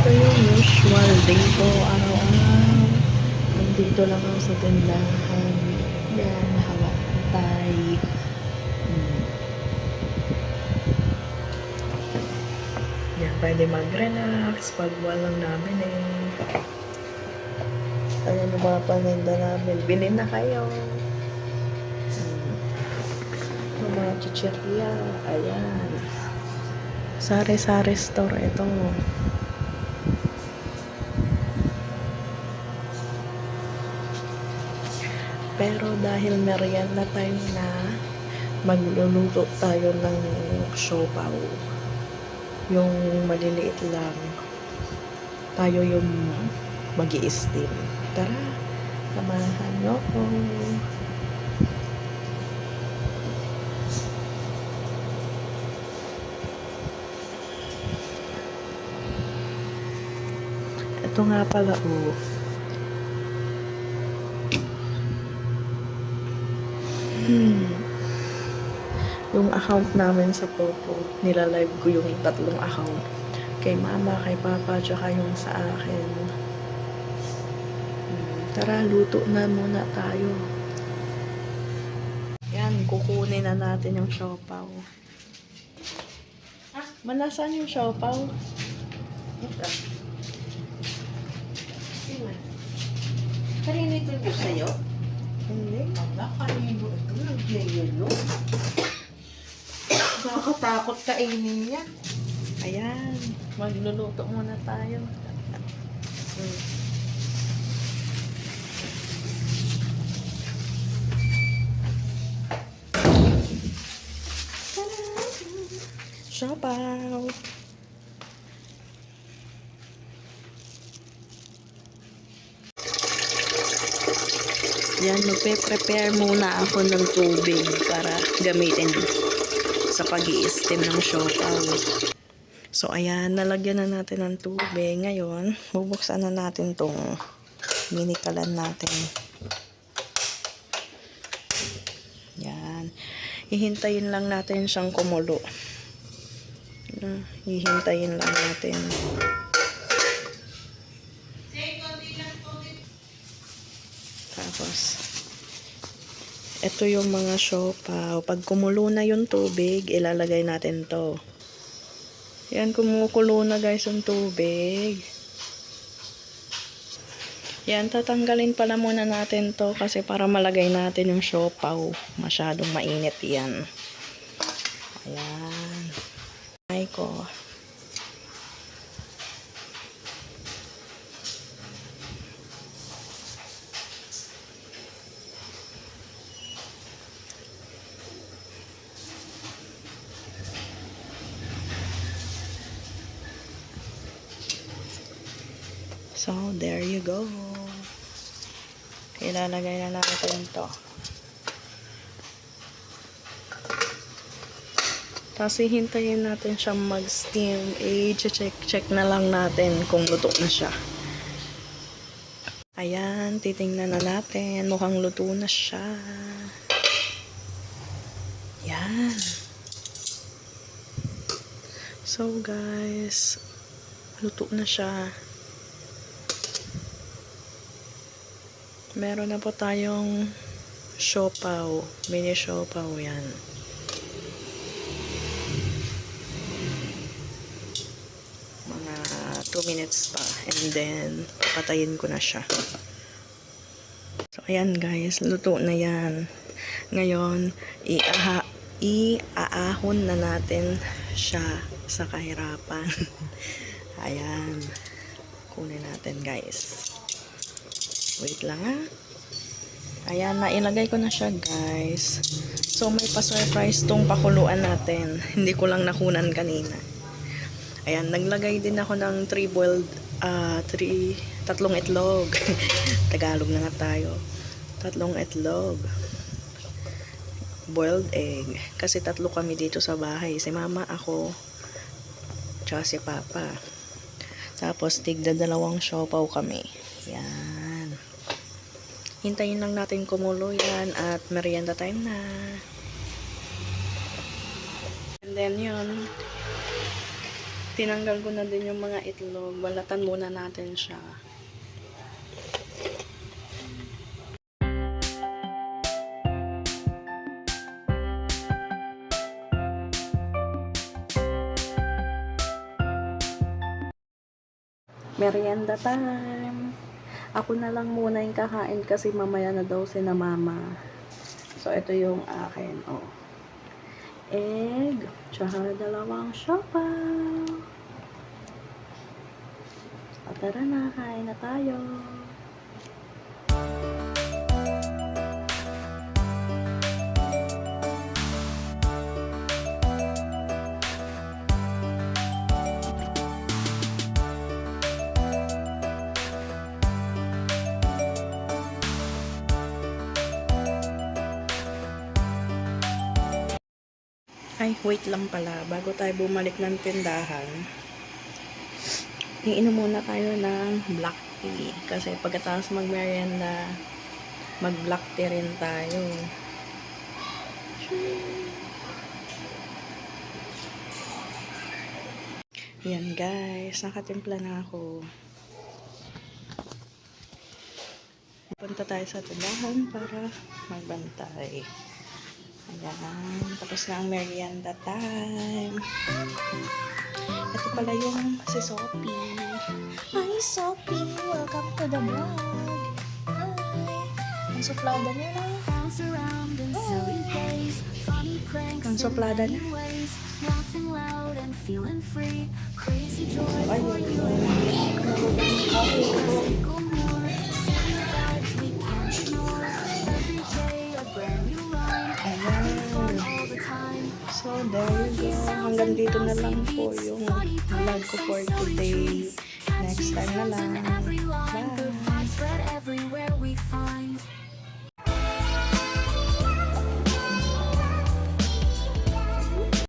Ito yung usual day ko araw-araw. Nandito lang ako sa tindahan. Yan, nakabantay. Hmm. Yan, pwede mag-relax pag walang namin eh. Ayan yung mga paninda namin. Bilhin na kayo. Yung mga chichirya. Ayan. Sari-sari store ito. Pero dahil merienda time na, magluluto tayo ng siopaw. Yung maliliit lang. Tayo yung mag-i-steam. Tara, samahan nyo ko. Ito nga pala, oh. Yung account namin sa Popo, nilalive ko yung 3 account. Kay mama, kay papa, tsaka yung sa akin. Tara, luto na muna tayo. Yan, kukunin na natin yung siopaw. Manasan yung siopaw? Ito. Kanino ito ko sa'yo? Hindi. Wala, kanino ito? Nag-yelo. Nakakatakot kainin niya. Ayan, magluluto muna tayo. Siopaw. Yan, magpe-prepare muna ako ng tubig para gamitin sa pag-i-steam ng siopaw. So, ayan, nalagyan na natin ng tubig. Ngayon, bubuksan na natin tong minikalan natin. Yan. Hihintayin lang natin siyang kumulo. Hihintayin lang natin. Tapos, ito yung mga siopaw. Pag kumulo na yung tubig, ilalagay natin to. Yan, kumukulo na guys yung tubig. Yan, tatanggalin pala muna natin to kasi para malagay natin yung siopaw. Masyadong mainit yan. Ayan. Ay ko. So, there you go. Ilalagay na natin to. Tapos, hihintayin natin siyang mag-steam. Check na lang natin kung luto na siya. Ayan, titingnan na natin. Mukhang luto na siya. Yan. So, guys, luto na siya. Meron na po tayong siopaw. Mini siopaw yan. Mga 2 minutes pa. And then, patayin ko na siya. So, ayan guys. Luto na yan. Ngayon, iaahon na natin siya sa kahirapan. Ayan. Kunin natin guys. Wait lang ha. Ayan, nailagay ko na siya guys. So, may pa-surprise tong pakuluan natin. Hindi ko lang nakunan kanina. Ayan, naglagay din ako ng 3 itlog. Tagalog na nga tayo. 3 itlog. Boiled egg. Kasi 3 kami dito sa bahay. Si mama, ako, tsaka si papa. Tapos, tigda 2 siopaw kami. Yan. Hintayin lang natin kumulo yan at merienda time na. And then yun, Tinanggal ko na din yung mga itlog. Balatan muna natin siya. Merienda time. Ako na lang muna yung kakain kasi mamaya na daw si na mama. So, ito yung akin. Oh. Egg. Tsaka dalawang siopaw. O, tara na. Kain na tayo. Ay, wait lang pala. Bago tayo bumalik ng tindahan, iinom muna tayo ng black tea. Kasi pagkatapos mag-merienda, mag-black tea rin tayo. Yan guys, nakatimpla na ako. Punta tayo sa tindahan para magbantay. Ayan, tapos na ang merienda time. Ito pala yung si Sophie. Hi Sophie, welcome to the vlog. Hi. Ang suplada niya na. Ang suplada niya. So, there you go. Hanggang dito na lang po yung vlog ko for today. Next time na lang.